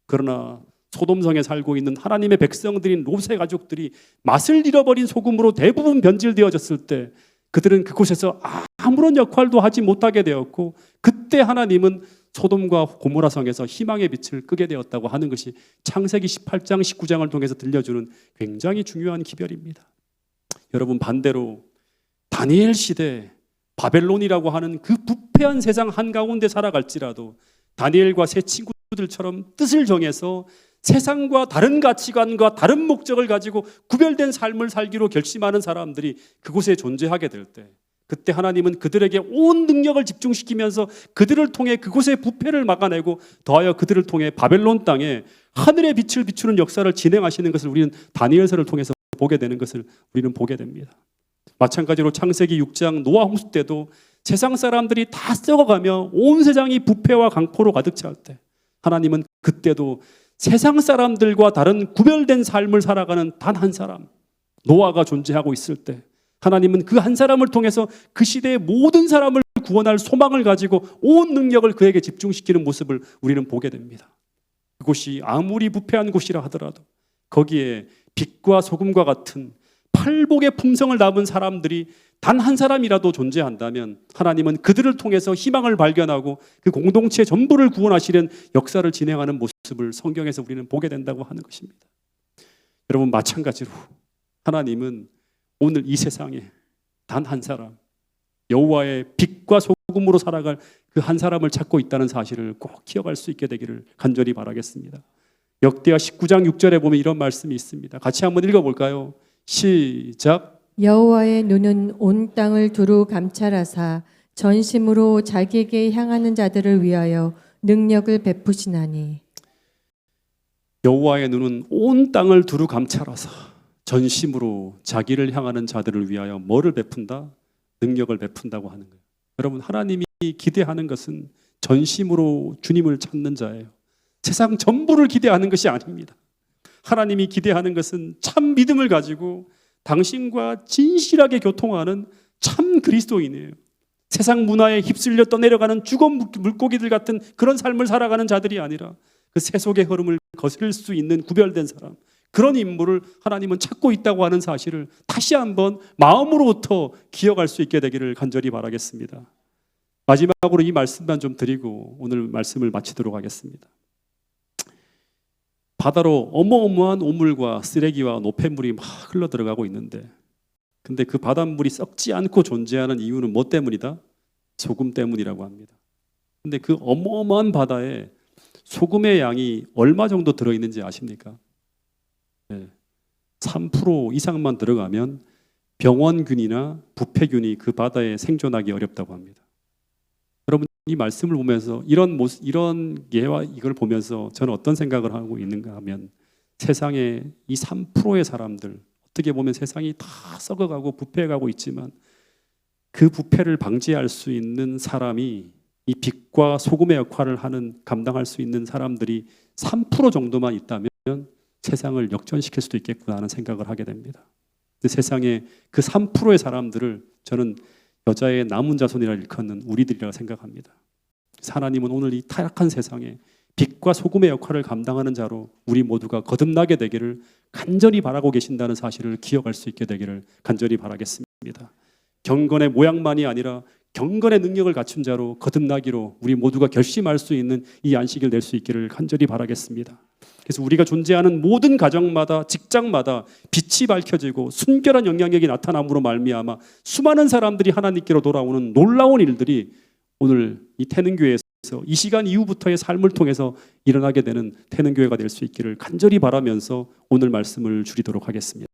그러나 소돔성에 살고 있는 하나님의 백성들인 롯의 가족들이 맛을 잃어버린 소금으로 대부분 변질되어졌을 때 그들은 그곳에서 아무런 역할도 하지 못하게 되었고 그때 하나님은 소돔과 고모라 성에서 희망의 빛을 끄게 되었다고 하는 것이 창세기 18장, 19장을 통해서 들려주는 굉장히 중요한 기별입니다. 여러분, 반대로 다니엘 시대 바벨론이라고 하는 그 부패한 세상 한가운데 살아갈지라도 다니엘과 세 친구들처럼 뜻을 정해서 세상과 다른 가치관과 다른 목적을 가지고 구별된 삶을 살기로 결심하는 사람들이 그곳에 존재하게 될 때 그때 하나님은 그들에게 온 능력을 집중시키면서 그들을 통해 그곳의 부패를 막아내고 더하여 그들을 통해 바벨론 땅에 하늘의 빛을 비추는 역사를 진행하시는 것을 우리는 다니엘서를 통해서 보게 되는 것을 우리는 보게 됩니다. 마찬가지로 창세기 6장 노아 홍수 때도 세상 사람들이 다 썩어가며 온 세상이 부패와 강포로 가득 찰 때 하나님은 그때도 세상 사람들과 다른 구별된 삶을 살아가는 단 한 사람, 노아가 존재하고 있을 때 하나님은 그 한 사람을 통해서 그 시대의 모든 사람을 구원할 소망을 가지고 온 능력을 그에게 집중시키는 모습을 우리는 보게 됩니다. 그곳이 아무리 부패한 곳이라 하더라도 거기에 빛과 소금과 같은 팔복의 품성을 담은 사람들이 단 한 사람이라도 존재한다면 하나님은 그들을 통해서 희망을 발견하고 그 공동체 전부를 구원하시려는 역사를 진행하는 모습을 성경에서 우리는 보게 된다고 하는 것입니다. 여러분, 마찬가지로 하나님은 오늘 이 세상에 단 한 사람, 여호와의 빛과 소금으로 살아갈 그 한 사람을 찾고 있다는 사실을 꼭 기억할 수 있게 되기를 간절히 바라겠습니다. 역대하 19장 6절에 보면 이런 말씀이 있습니다. 같이 한번 읽어볼까요? 시작. 여호와의 눈은 온 땅을 두루 감찰하사 전심으로 자기에게 향하는 자들을 위하여 능력을 베푸시나니. 여호와의 눈은 온 땅을 두루 감찰하사 전심으로 자기를 향하는 자들을 위하여 뭐를 베푼다? 능력을 베푼다고 하는 거예요. 여러분, 하나님이 기대하는 것은 전심으로 주님을 찾는 자예요. 세상 전부를 기대하는 것이 아닙니다. 하나님이 기대하는 것은 참 믿음을 가지고 당신과 진실하게 교통하는 참 그리스도인이에요. 세상 문화에 휩쓸려 떠내려가는 죽은 물고기들 같은 그런 삶을 살아가는 자들이 아니라 그 세속의 흐름을 거스를 수 있는 구별된 사람, 그런 인물을 하나님은 찾고 있다고 하는 사실을 다시 한번 마음으로부터 기억할 수 있게 되기를 간절히 바라겠습니다. 마지막으로 이 말씀만 좀 드리고 오늘 말씀을 마치도록 하겠습니다. 바다로 어마어마한 오물과 쓰레기와 노폐물이 막 흘러들어가고 있는데, 근데 그 바닷물이 썩지 않고 존재하는 이유는 뭐 때문이다? 소금 때문이라고 합니다. 근데 그 어마어마한 바다에 소금의 양이 얼마 정도 들어있는지 아십니까? 3% 이상만 들어가면 병원균이나 부패균이 그 바다에 생존하기 어렵다고 합니다. 여러분, 이 말씀을 보면서 이런 예와 이걸 보면서 저는 어떤 생각을 하고 있는가 하면, 세상에 이 3%의 사람들, 어떻게 보면 세상이 다 썩어가고 부패해가고 있지만 그 부패를 방지할 수 있는 사람이, 이 빛과 소금의 역할을 감당할 수 있는 사람들이 3% 정도만 있다면 세상을 역전시킬 수도 있겠구나 하는 생각을 하게 됩니다. 근데 세상에 그 3%의 사람들을 저는 여자의 남은 자손이라 일컫는 우리들이라고 생각합니다. 하나님은 오늘 이 타락한 세상에 빛과 소금의 역할을 감당하는 자로 우리 모두가 거듭나게 되기를 간절히 바라고 계신다는 사실을 기억할 수 있게 되기를 간절히 바라겠습니다. 경건의 모양만이 아니라 경건의 능력을 갖춘 자로 거듭나기로 우리 모두가 결심할 수 있는 이 안식일 될 수 있기를 간절히 바라겠습니다. 그래서 우리가 존재하는 모든 가정마다, 직장마다 빛이 밝혀지고 순결한 영향력이 나타남으로 말미암아 수많은 사람들이 하나님께로 돌아오는 놀라운 일들이 오늘 이 태능교회에서 이 시간 이후부터의 삶을 통해서 일어나게 되는 태능교회가 될 수 있기를 간절히 바라면서 오늘 말씀을 줄이도록 하겠습니다.